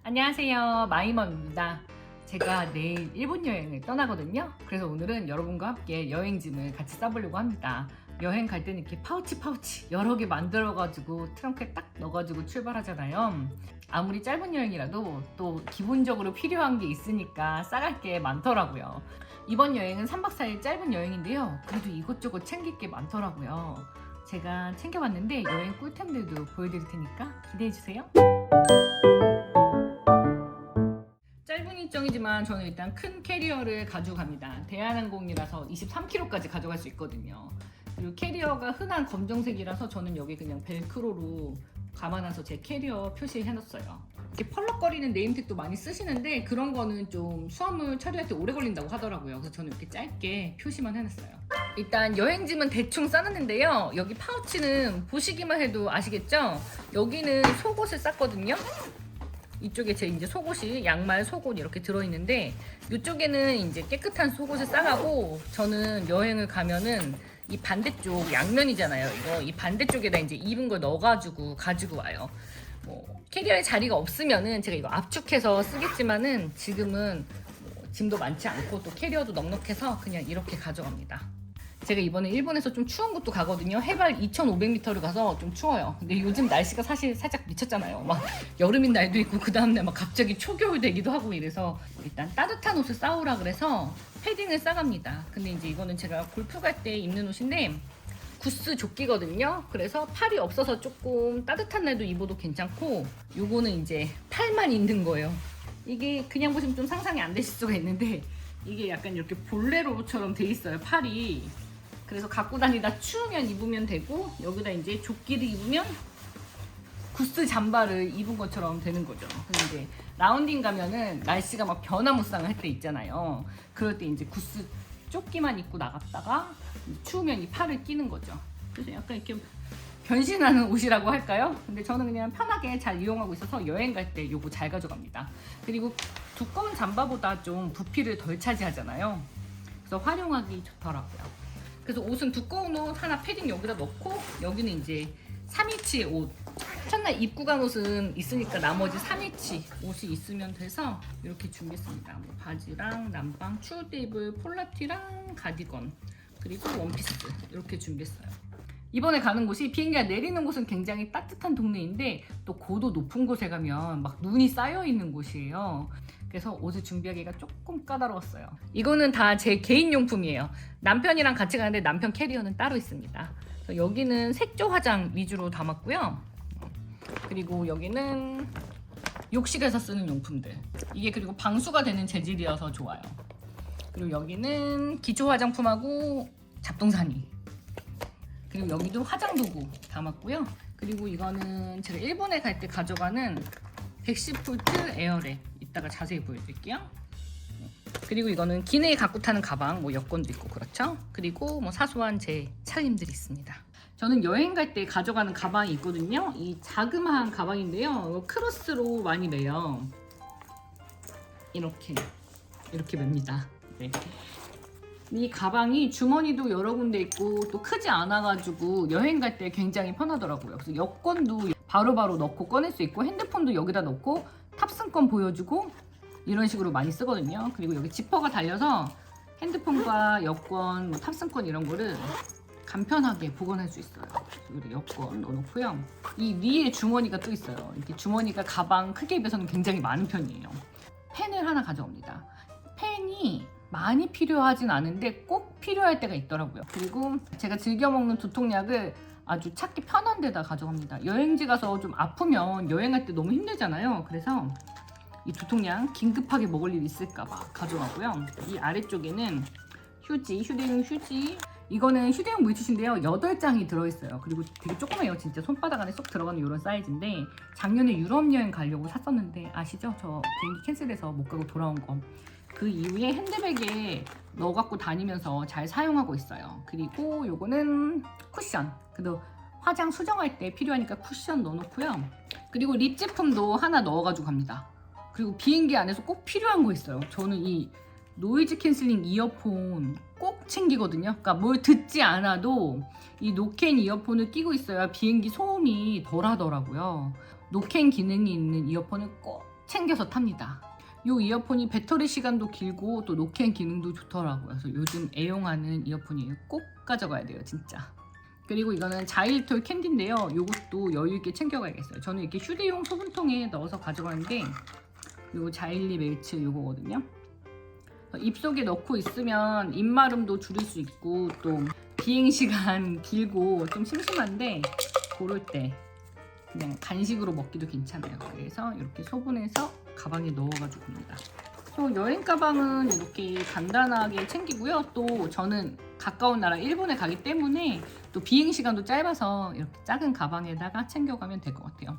안녕하세요, 마이멈입니다. 제가 내일 일본 여행을 떠나거든요. 그래서 오늘은 여러분과 함께 여행짐을 같이 싸보려고 합니다. 여행 갈 때는 이렇게 파우치 여러 개 만들어가지고 트렁크에 딱 넣어가지고 출발하잖아요. 아무리 짧은 여행이라도 또 기본적으로 필요한 게 있으니까 싸갈 게 많더라고요. 이번 여행은 3박 4일 짧은 여행인데요. 그래도 이것저것 챙길 게 많더라고요. 제가 챙겨봤는데 여행 꿀템들도 보여드릴 테니까 기대해주세요. 짧은 일정이지만 저는 일단 큰 캐리어를 가져갑니다. 대한항공이라서 23kg까지 가져갈 수 있거든요. 그리고 캐리어가 흔한 검정색이라서 저는 여기 그냥 벨크로로 감아놔서 제 캐리어 표시해놨어요. 이렇게 펄럭거리는 네임택도 많이 쓰시는데 그런 거는 좀 수화물 처리할 때 오래 걸린다고 하더라고요. 그래서 저는 이렇게 짧게 표시만 해놨어요. 일단 여행짐은 대충 싸놨는데요. 여기 파우치는 보시기만 해도 아시겠죠? 여기는 속옷을 쌌거든요. 이쪽에 제 이제 속옷이 양말, 속옷 이렇게 들어있는데 이쪽에는 이제 깨끗한 속옷을 싸가고 저는 여행을 가면은 이 반대쪽 양면이잖아요. 이거 이 반대쪽에다 이제 입은 걸 넣어가지고 가지고 와요. 뭐 캐리어에 자리가 없으면은 제가 이거 압축해서 쓰겠지만은 지금은 뭐 짐도 많지 않고 또 캐리어도 넉넉해서 그냥 이렇게 가져갑니다. 제가 이번에 일본에서 좀 추운 곳도 가거든요. 해발 2,500m를 가서 좀 추워요. 근데 요즘 날씨가 사실 살짝 미쳤잖아요. 막 여름인 날도 있고 그 다음날 막 갑자기 초겨울 되기도 하고 이래서 일단 따뜻한 옷을 싸오라 그래서 패딩을 싸갑니다. 근데 이제 이거는 제가 골프 갈 때 입는 옷인데 구스 조끼거든요. 그래서 팔이 없어서 조금 따뜻한 날도 입어도 괜찮고 요거는 이제 팔만 있는 거예요. 이게 그냥 보시면 좀 상상이 안 되실 수가 있는데 이게 약간 이렇게 볼레로처럼 돼 있어요. 팔이. 그래서 갖고 다니다 추우면 입으면 되고 여기다 이제 조끼를 입으면 구스 잠바를 입은 것처럼 되는 거죠. 근데 이제 라운딩 가면은 날씨가 막 변화무쌍 할 때 있잖아요. 그럴 때 이제 구스 조끼만 입고 나갔다가 추우면 이 팔을 끼는 거죠. 그래서 약간 이렇게 변신하는 옷이라고 할까요? 근데 저는 그냥 편하게 잘 이용하고 있어서 여행 갈 때 요거 잘 가져갑니다. 그리고 두꺼운 잠바보다 좀 부피를 덜 차지하잖아요. 그래서 활용하기 좋더라고요. 그래서 옷은 두꺼운 옷 하나 패딩 여기다 넣고 여기는 이제 3일치 옷. 첫날 입고 간 옷은 있으니까 나머지 3일치 옷이 있으면 돼서 이렇게 준비했습니다. 뭐 바지랑 남방, 추울 때 입을 폴라티랑 가디건 그리고 원피스 이렇게 준비했어요. 이번에 가는 곳이 비행기가 내리는 곳은 굉장히 따뜻한 동네인데 또 고도 높은 곳에 가면 막 눈이 쌓여 있는 곳이에요. 그래서 옷을 준비하기가 조금 까다로웠어요. 이거는 다 제 개인 용품이에요. 남편이랑 같이 가는데 남편 캐리어는 따로 있습니다. 여기는 색조 화장 위주로 담았고요. 그리고 여기는 욕실에서 쓰는 용품들. 이게 그리고 방수가 되는 재질이어서 좋아요. 그리고 여기는 기초 화장품하고 잡동사니. 그리고 여기도 화장 도구 담았고요. 그리고 이거는 제가 일본에 갈 때 가져가는 110V 에어랩. 이따가 자세히 보여드릴게요. 그리고 이거는 기내에 갖고 타는 가방, 뭐 여권도 있고 그렇죠. 그리고 뭐 사소한 제 차림들이 있습니다. 저는 여행 갈 때 가져가는 가방이 있거든요. 이 자그마한 가방인데요. 크로스로 많이 매요. 이렇게 맵니다. 네. 이 가방이 주머니도 여러 군데 있고 또 크지 않아가지고 여행 갈 때 굉장히 편하더라고요. 그래서 여권도 바로바로 넣고 꺼낼 수 있고 핸드폰도 여기다 넣고 탑승권 보여주고 이런 식으로 많이 쓰거든요. 그리고 여기 지퍼가 달려서 핸드폰과 여권, 뭐 탑승권 이런 거를 간편하게 보관할 수 있어요. 여기 여권 넣어놓고요. 이 위에 주머니가 또 있어요. 이렇게 주머니가 가방 크기에 비해서는 굉장히 많은 편이에요. 펜을 하나 가져옵니다. 펜이 많이 필요하진 않은데 꼭 필요할 때가 있더라고요. 그리고 제가 즐겨 먹는 두통약을 아주 찾기 편한 데다 가져갑니다. 여행지 가서 좀 아프면 여행할 때 너무 힘들잖아요. 그래서 이 두통약 긴급하게 먹을 일 있을까봐 가져가고요. 이 아래쪽에는 휴지, 휴대용 휴지. 이거는 휴대용 물티슈인데요. 8장이 들어있어요. 그리고 되게 조그매요. 진짜 손바닥 안에 쏙 들어가는 이런 사이즈인데 작년에 유럽 여행 가려고 샀었는데 아시죠? 저 비행기 캔슬해서 못 가고 돌아온 거. 그 이후에 핸드백에 넣어 갖고 다니면서 잘 사용하고 있어요. 그리고 요거는 쿠션. 그래도 화장 수정할 때 필요하니까 쿠션 넣어놓고요. 그리고 립 제품도 하나 넣어가지고 갑니다. 그리고 비행기 안에서 꼭 필요한 거 있어요. 저는 이 노이즈 캔슬링 이어폰 꼭 챙기거든요. 그러니까 뭘 듣지 않아도 이 노캔 이어폰을 끼고 있어야 비행기 소음이 덜 하더라고요. 노캔 기능이 있는 이어폰을 꼭 챙겨서 탑니다. 이 이어폰이 배터리 시간도 길고 또 노캔 기능도 좋더라고요. 그래서 요즘 애용하는 이어폰이에요. 꼭 가져가야 돼요, 진짜. 그리고 이거는 자일톨 캔디인데요. 이것도 여유 있게 챙겨가야겠어요. 저는 이렇게 휴대용 소분통에 넣어서 가져가는데 요 자일리 멜츠 요거거든요. 입속에 넣고 있으면 입마름도 줄일 수 있고 또 비행시간 길고 좀 심심한데 그럴 때 그냥 간식으로 먹기도 괜찮아요. 그래서 이렇게 소분해서 가방에 넣어가지고 갑니다. 여행 가방은 이렇게 간단하게 챙기고요. 또 저는 가까운 나라 일본에 가기 때문에 또 비행시간도 짧아서 이렇게 작은 가방에다가 챙겨가면 될 것 같아요.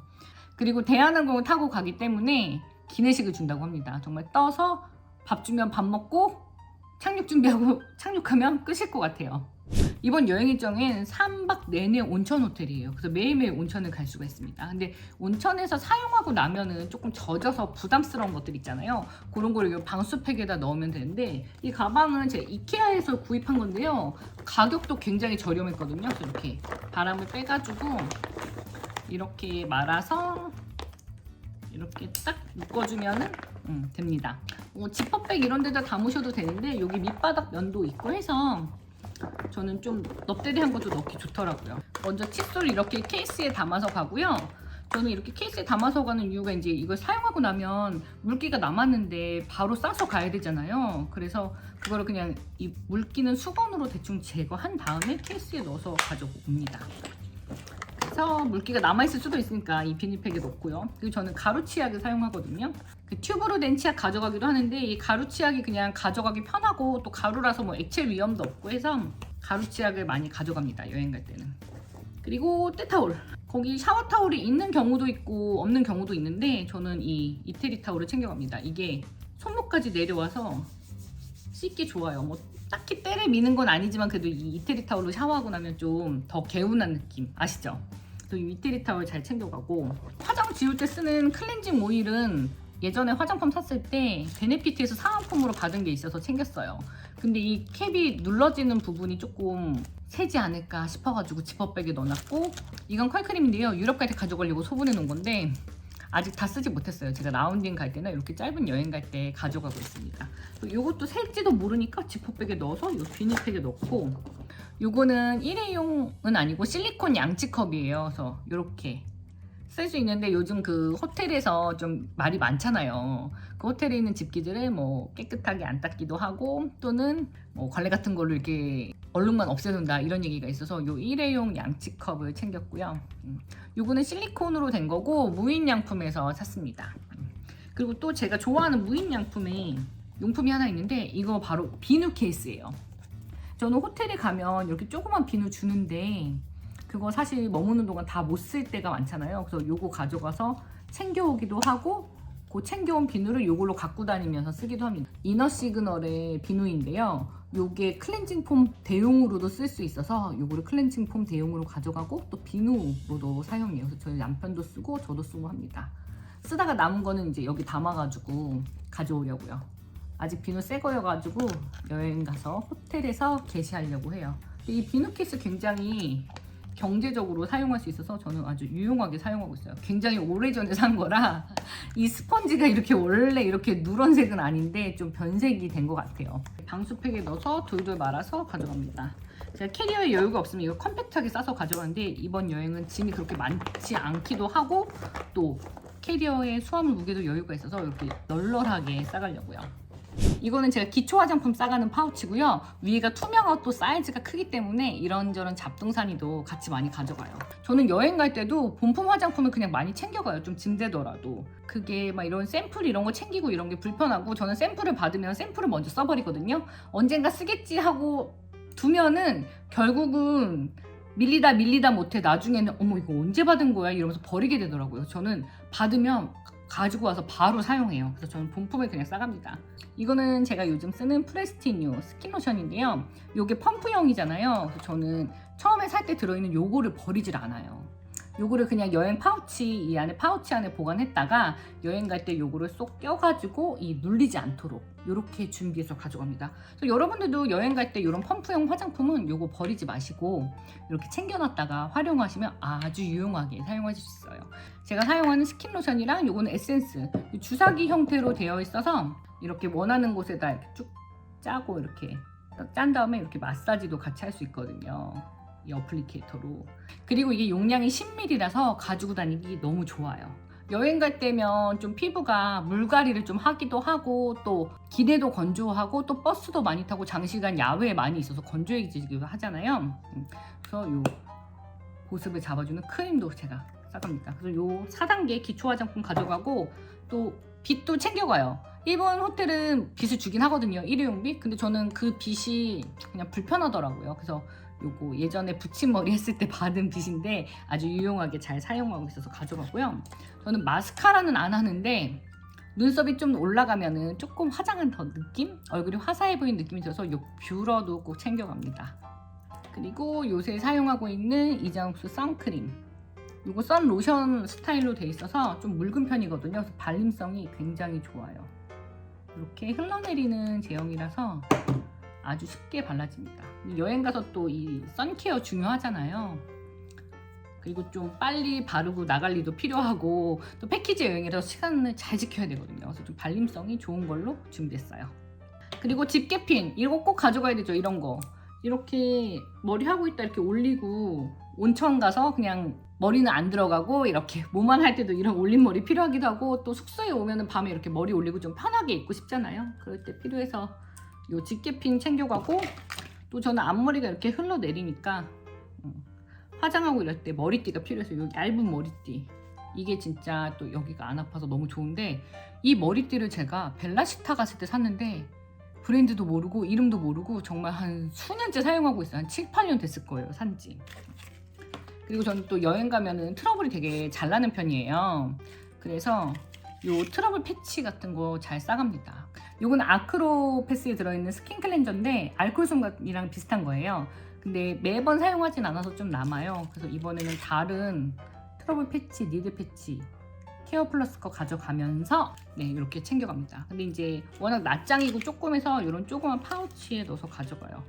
그리고 대한항공을 타고 가기 때문에 기내식을 준다고 합니다. 정말 떠서 밥 주면 밥 먹고 착륙 준비하고 착륙하면 끝일 것 같아요. 이번 여행 일정엔 3박 내내 온천 호텔이에요. 그래서 매일매일 온천을 갈 수가 있습니다. 근데 온천에서 사용하고 나면은 조금 젖어서 부담스러운 것들 있잖아요. 그런 걸 방수팩에다 넣으면 되는데 이 가방은 제가 이케아에서 구입한 건데요. 가격도 굉장히 저렴했거든요. 그래서 이렇게 바람을 빼가지고 이렇게 말아서 이렇게 딱 묶어주면 됩니다. 지퍼백 이런 데다 담으셔도 되는데 여기 밑바닥 면도 있고 해서 저는 좀 넙대대한 것도 넣기 좋더라고요. 먼저 칫솔 이렇게 케이스에 담아서 가고요. 저는 이렇게 케이스에 담아서 가는 이유가 이제 이걸 사용하고 나면 물기가 남았는데 바로 싸서 가야 되잖아요. 그래서 그거를 그냥 이 물기는 수건으로 대충 제거한 다음에 케이스에 넣어서 가져옵니다. 그래서 물기가 남아있을 수도 있으니까 이 비닐팩에 넣고요. 그리고 저는 가루 치약을 사용하거든요. 그 튜브로 된 치약 가져가기도 하는데 이 가루 치약이 그냥 가져가기 편하고 또 가루라서 뭐 액체 위험도 없고 해서 가루 치약을 많이 가져갑니다. 여행 갈 때는. 그리고 때타올. 거기 샤워 타올이 있는 경우도 있고 없는 경우도 있는데 저는 이 이태리 타올을 챙겨갑니다. 이게 손목까지 내려와서 씻기 좋아요. 뭐 딱히 때를 미는 건 아니지만 그래도 이 이태리 타올로 샤워하고 나면 좀 더 개운한 느낌 아시죠? 또 이 이태리 타올 잘 챙겨가고 화장 지울 때 쓰는 클렌징 오일은 예전에 화장품 샀을 때 베네피트에서 사은품으로 받은 게 있어서 챙겼어요. 근데 이 캡이 눌러지는 부분이 조금 새지 않을까 싶어가지고 지퍼백에 넣어놨고 이건 컬크림인데요. 유럽 갈 때 가져가려고 소분해 놓은 건데 아직 다 쓰지 못했어요. 제가 라운딩 갈 때나 이렇게 짧은 여행 갈 때 가져가고 있습니다. 이것도 셀지도 모르니까 지퍼백에 넣어서 이 비닐팩에 넣고 요거는 일회용은 아니고 실리콘 양치컵이에요. 그래서 이렇게 쓸 수 있는데 요즘 그 호텔에서 좀 말이 많잖아요. 그 호텔에 있는 집기들을 뭐 깨끗하게 안 닦기도 하고 또는 뭐 걸레 같은 걸로 이렇게 얼룩만 없애놓는다 이런 얘기가 있어서 요 일회용 양치컵을 챙겼고요. 요거는 실리콘으로 된 거고 무인양품에서 샀습니다. 그리고 또 제가 좋아하는 무인양품에 용품이 하나 있는데 이거 바로 비누 케이스예요. 저는 호텔에 가면 이렇게 조그만 비누 주는데 그거 사실 머무는 동안 다 못 쓸 때가 많잖아요. 그래서 요거 가져가서 챙겨오기도 하고 그 챙겨온 비누를 요걸로 갖고 다니면서 쓰기도 합니다. 이너 시그널의 비누인데요. 요게 클렌징 폼 대용으로도 쓸 수 있어서 요거를 클렌징 폼 대용으로 가져가고 또 비누로도 사용해요. 그래서 저희 남편도 쓰고 저도 쓰고 합니다. 쓰다가 남은 거는 이제 여기 담아가지고 가져오려고요. 아직 비누 새 거여가지고 여행 가서 호텔에서 게시하려고 해요. 근데 이 비누 케이스 굉장히 경제적으로 사용할 수 있어서 저는 아주 유용하게 사용하고 있어요. 굉장히 오래전에 산 거라 이 스펀지가 이렇게 원래 이렇게 누런색은 아닌데 좀 변색이 된 것 같아요. 방수팩에 넣어서 돌돌 말아서 가져갑니다. 제가 캐리어에 여유가 없으면 이거 컴팩트하게 싸서 가져가는데 이번 여행은 짐이 그렇게 많지 않기도 하고 또 캐리어에 수화물 무게도 여유가 있어서 이렇게 널널하게 싸가려고요. 이거는 제가 기초 화장품 싸가는 파우치고요. 위에가 투명하고 또 사이즈가 크기 때문에 이런저런 잡동사니도 같이 많이 가져가요. 저는 여행 갈 때도 본품 화장품을 그냥 많이 챙겨가요. 좀 짐되더라도. 그게 막 이런 샘플 이런 거 챙기고 이런 게 불편하고 저는 샘플을 받으면 샘플을 먼저 써버리거든요. 언젠가 쓰겠지 하고 두면은 결국은 밀리다 못해 나중에는 어머 이거 언제 받은 거야 이러면서 버리게 되더라고요. 저는 받으면 가지고 와서 바로 사용해요. 그래서 저는 본품을 그냥 싸갑니다. 이거는 제가 요즘 쓰는 프레스티뉴 스킨로션인데요. 이게 펌프형이잖아요. 그래서 저는 처음에 살 때 들어있는 요거를 버리질 않아요. 요거를 그냥 여행 파우치 이 안에 파우치 안에 보관했다가 여행 갈 때 요거를 쏙 껴가지고 이 눌리지 않도록 요렇게 준비해서 가져갑니다. 그래서 여러분들도 여행 갈 때 이런 펌프형 화장품은 요거 버리지 마시고 이렇게 챙겨놨다가 활용하시면 아주 유용하게 사용하실 수 있어요. 제가 사용하는 스킨 로션이랑 요거는 에센스 주사기 형태로 되어 있어서 이렇게 원하는 곳에다 이렇게 쭉 짜고 이렇게 짠 다음에 이렇게 마사지도 같이 할 수 있거든요. 이 어플리케이터로. 그리고 이게 용량이 10ml라서 가지고 다니기 너무 좋아요. 여행 갈 때면 좀 피부가 물갈이를 좀 하기도 하고 또 기내도 건조하고 또 버스도 많이 타고 장시간 야외에 많이 있어서 건조해지기도 하잖아요. 그래서 요 보습을 잡아주는 크림도 제가 싸갑니다. 그래서 요 4단계 기초 화장품 가져가고 또 빗도 챙겨가요. 일본 호텔은 빗을 주긴 하거든요. 일회용빗. 근데 저는 그 빗이 그냥 불편하더라고요. 그래서 요거 예전에 붙임머리 했을 때 받은 빗인데 아주 유용하게 잘 사용하고 있어서 가져가고요. 저는 마스카라는 안 하는데 눈썹이 좀 올라가면은 조금 화장한 더 느낌? 얼굴이 화사해 보이는 느낌이 들어서 요 뷰러도 꼭 챙겨갑니다. 그리고 요새 사용하고 있는 이자옥수 선크림. 이거 선 로션 스타일로 돼 있어서 좀 묽은 편이거든요. 그래서 발림성이 굉장히 좋아요. 이렇게 흘러내리는 제형이라서 아주 쉽게 발라집니다. 여행 가서 또 이 선케어 중요하잖아요. 그리고 좀 빨리 바르고 나갈 일도 필요하고 또 패키지 여행이라서 시간을 잘 지켜야 되거든요. 그래서 좀 발림성이 좋은 걸로 준비했어요. 그리고 집게핀 이거 꼭 가져가야 되죠. 이런 거 이렇게 머리 하고 있다 이렇게 올리고 온천 가서 그냥 머리는 안 들어가고 이렇게 뭐만 할 때도 이런 올림머리 필요하기도 하고 또 숙소에 오면은 밤에 이렇게 머리 올리고 좀 편하게 입고 싶잖아요. 그럴 때 필요해서 요 집게핀 챙겨가고 또 저는 앞머리가 이렇게 흘러내리니까 화장하고 이럴 때 머리띠가 필요해서 요 얇은 머리띠 이게 진짜 또 여기가 안 아파서 너무 좋은데 이 머리띠를 제가 벨라시타 갔을 때 샀는데 브랜드도 모르고 이름도 모르고 정말 한 수년째 사용하고 있어요. 한 7, 8년 됐을 거예요. 산지. 그리고 저는 또 여행 가면은 트러블이 되게 잘 나는 편이에요. 그래서 요 트러블 패치 같은 거 잘 싸갑니다. 요건 아크로 패스에 들어있는 스킨 클렌저인데 알콜솜이랑 비슷한 거예요. 근데 매번 사용하진 않아서 좀 남아요. 그래서 이번에는 다른 트러블 패치, 니드 패치 케어 플러스 거 가져가면서 네 이렇게 챙겨갑니다. 근데 이제 워낙 낱장이고 조그매서 이런 조그만 파우치에 넣어서 가져가요.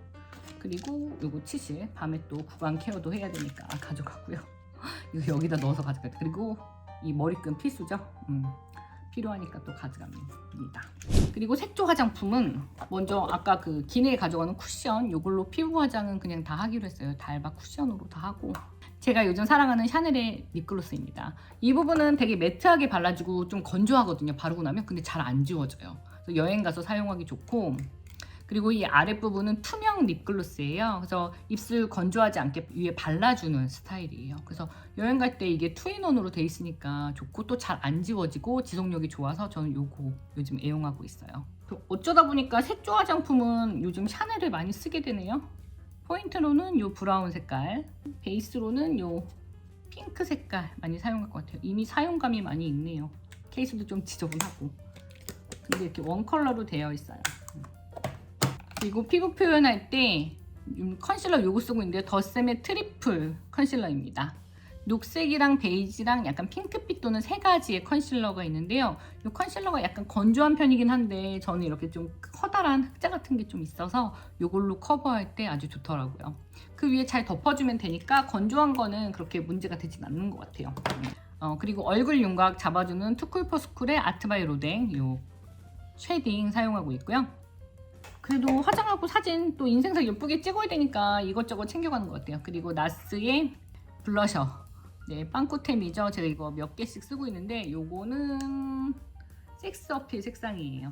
그리고 요거 치실 밤에 또 구강 케어도 해야 되니까 가져가고요. 이거 여기다 넣어서 가져가요. 그리고 이 머리끈 필수죠. 필요하니까 또 가져갑니다. 그리고 색조 화장품은 먼저 아까 그 기내에 가져가는 쿠션 이걸로 피부 화장은 그냥 다 하기로 했어요. 달바 쿠션으로 다 하고 제가 요즘 사랑하는 샤넬의 립글로스입니다. 이 부분은 되게 매트하게 발라주고 좀 건조하거든요. 바르고 나면 근데 잘 안 지워져요. 그래서 여행 가서 사용하기 좋고 그리고 이 아랫부분은 투명 립글로스예요. 그래서 입술 건조하지 않게 위에 발라주는 스타일이에요. 그래서 여행 갈 때 이게 투인원으로 돼 있으니까 좋고 또 잘 안 지워지고 지속력이 좋아서 저는 요거 요즘 애용하고 있어요. 어쩌다 보니까 색조 화장품은 요즘 샤넬을 많이 쓰게 되네요. 포인트로는 요 브라운 색깔, 베이스로는 요 핑크 색깔 많이 사용할 것 같아요. 이미 사용감이 많이 있네요. 케이스도 좀 지저분하고 근데 이렇게 원 컬러로 되어 있어요. 그리고 피부 표현할 때 컨실러 요거 쓰고 있는데 더샘의 트리플 컨실러입니다. 녹색이랑 베이지랑 약간 핑크빛 도는 세 가지의 컨실러가 있는데요. 이 컨실러가 약간 건조한 편이긴 한데 저는 이렇게 좀 커다란 흑자 같은 게 좀 있어서 이걸로 커버할 때 아주 좋더라고요. 그 위에 잘 덮어주면 되니까 건조한 거는 그렇게 문제가 되진 않는 것 같아요. 그리고 얼굴 윤곽 잡아주는 투쿨포스쿨의 아트바이 로댕 요 쉐딩 사용하고 있고요. 그래도 화장하고 사진 또 인생사 예쁘게 찍어야 되니까 이것저것 챙겨가는 것 같아요. 그리고 나스의 블러셔 네, 빵꾸템이죠. 제가 이거 몇 개씩 쓰고 있는데 요거는 섹스 어필 색상이에요.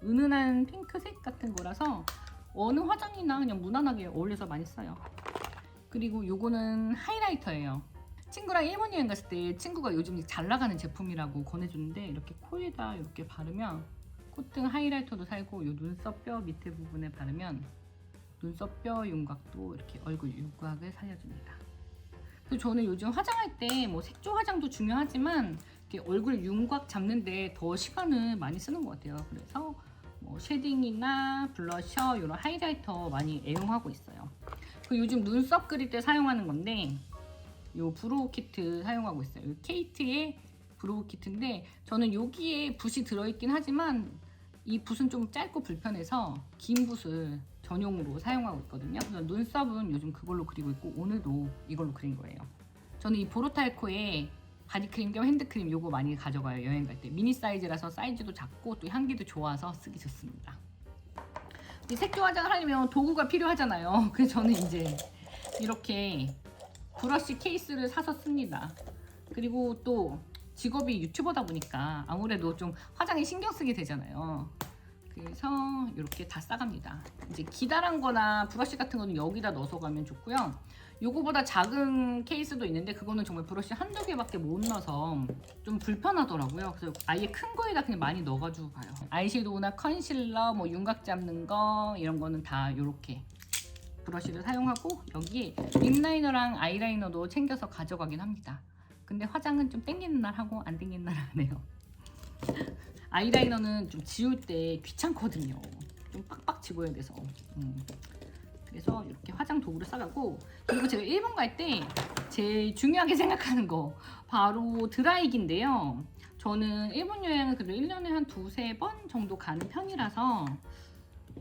은은한 핑크색 같은 거라서 어느 화장이나 그냥 무난하게 어울려서 많이 써요. 그리고 요거는 하이라이터예요. 친구랑 일본 여행 갔을 때 친구가 요즘 잘 나가는 제품이라고 권해줬는데 이렇게 코에다 이렇게 바르면 콧등 하이라이터도 살고 요 눈썹 뼈 밑에 부분에 바르면 눈썹 뼈 윤곽도 이렇게 얼굴 윤곽을 살려줍니다. 그래서 저는 요즘 화장할 때 뭐 색조 화장도 중요하지만 이렇게 얼굴 윤곽 잡는데 더 시간을 많이 쓰는 것 같아요. 그래서 뭐 쉐딩이나 블러셔 이런 하이라이터 많이 애용하고 있어요. 그 요즘 눈썹 그릴 때 사용하는 건데 요 브로우 키트 사용하고 있어요. 요 케이트의 브로우 키트인데 저는 여기에 붓이 들어있긴 하지만 이 붓은 좀 짧고 불편해서 긴 붓을 전용으로 사용하고 있거든요. 그래서 눈썹은 요즘 그걸로 그리고 있고 오늘도 이걸로 그린 거예요. 저는 이 보로탈코의 바디크림 겸 핸드크림 요거 많이 가져가요. 여행 갈 때. 미니 사이즈라서 사이즈도 작고 또 향기도 좋아서 쓰기 좋습니다. 이 색조 화장을 하려면 도구가 필요하잖아요. 그래서 저는 이제 이렇게 브러쉬 케이스를 사서 씁니다. 그리고 또 직업이 유튜버다 보니까 아무래도 좀 화장에 신경 쓰게 되잖아요. 그래서 이렇게 다 싸갑니다. 이제 기다란 거나 브러쉬 같은 거는 여기다 넣어서 가면 좋고요. 요거보다 작은 케이스도 있는데 그거는 정말 브러쉬 한두 개밖에 못 넣어서 좀 불편하더라고요. 그래서 아예 큰 거에다 그냥 많이 넣어가지고 가요. 아이섀도우나 컨실러, 뭐 윤곽 잡는 거 이런 거는 다 이렇게 브러쉬를 사용하고 여기에 립라이너랑 아이라이너도 챙겨서 가져가긴 합니다. 근데 화장은 좀 땡기는 날 하고 안 땡기는 날 하네요. 아이라이너는 좀 지울 때 귀찮거든요. 좀 빡빡 지워야 돼서. 그래서 이렇게 화장 도구를 싸가고 그리고 제가 일본 갈 때 제일 중요하게 생각하는 거 바로 드라이기인데요. 저는 일본 여행을 그래도 1년에 한 두세 번 정도 가는 편이라서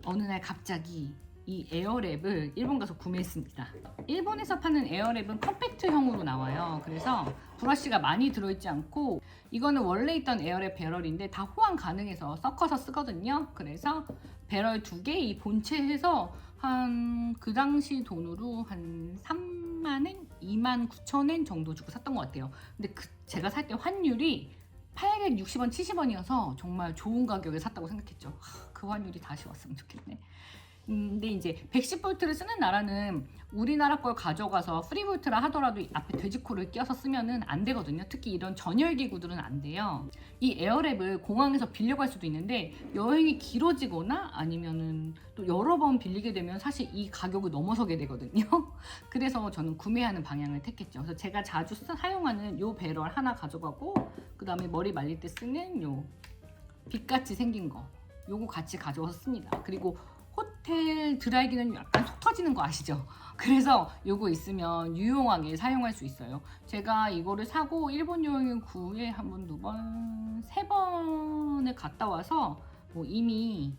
어느 날 갑자기 이 에어랩을 일본 가서 구매했습니다. 일본에서 파는 에어랩은 컴팩트형으로 나와요. 그래서 브러쉬가 많이 들어있지 않고 이거는 원래 있던 에어랩 배럴인데 다 호환 가능해서 섞어서 쓰거든요. 그래서 배럴 2개 이 본체에서 한 그 당시 돈으로 한 3만엔, 29,000엔 정도 주고 샀던 것 같아요. 근데 제가 살 때 환율이 860원, 70원이어서 정말 좋은 가격에 샀다고 생각했죠. 그 환율이 다시 왔으면 좋겠네. 근데 이제 110V를 쓰는 나라는 우리나라 걸 가져가서 프리볼트라 하더라도 앞에 돼지코를 껴서 쓰면은 안 되거든요. 특히 이런 전열 기구들은 안 돼요. 이 에어랩을 공항에서 빌려갈 수도 있는데 여행이 길어지거나 아니면은 또 여러 번 빌리게 되면 사실 이 가격을 넘어서게 되거든요. 그래서 저는 구매하는 방향을 택했죠. 그래서 제가 자주 사용하는 요 배럴 하나 가져가고 그 다음에 머리 말릴 때 쓰는 요 빛같이 생긴 거 요거 같이 가져와서 씁니다. 그리고 호텔 드라이기는 약간 속 터지는 거 아시죠? 그래서 요거 있으면 유용하게 사용할 수 있어요. 제가 이거를 사고 일본 여행 9에 한 번, 두 번, 세 번을 갔다 와서 뭐 이미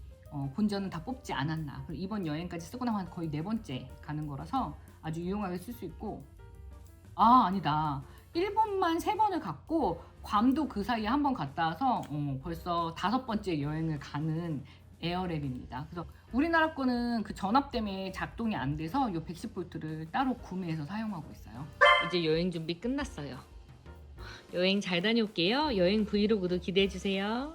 본전은 다 뽑지 않았나. 그리고 이번 여행까지 쓰고 나면 거의 4번째 가는 거라서 아주 유용하게 쓸 수 있고 아니다. 일본만 3번을 갔고 괌도 그 사이에 한 번 갔다 와서 벌써 5번째 여행을 가는 에어랩입니다. 그래서 우리나라 거는 그 전압 때문에 작동이 안 돼서 이 110V를 따로 구매해서 사용하고 있어요. 이제 여행 준비 끝났어요. 여행 잘 다녀올게요. 여행 브이로그도 기대해주세요.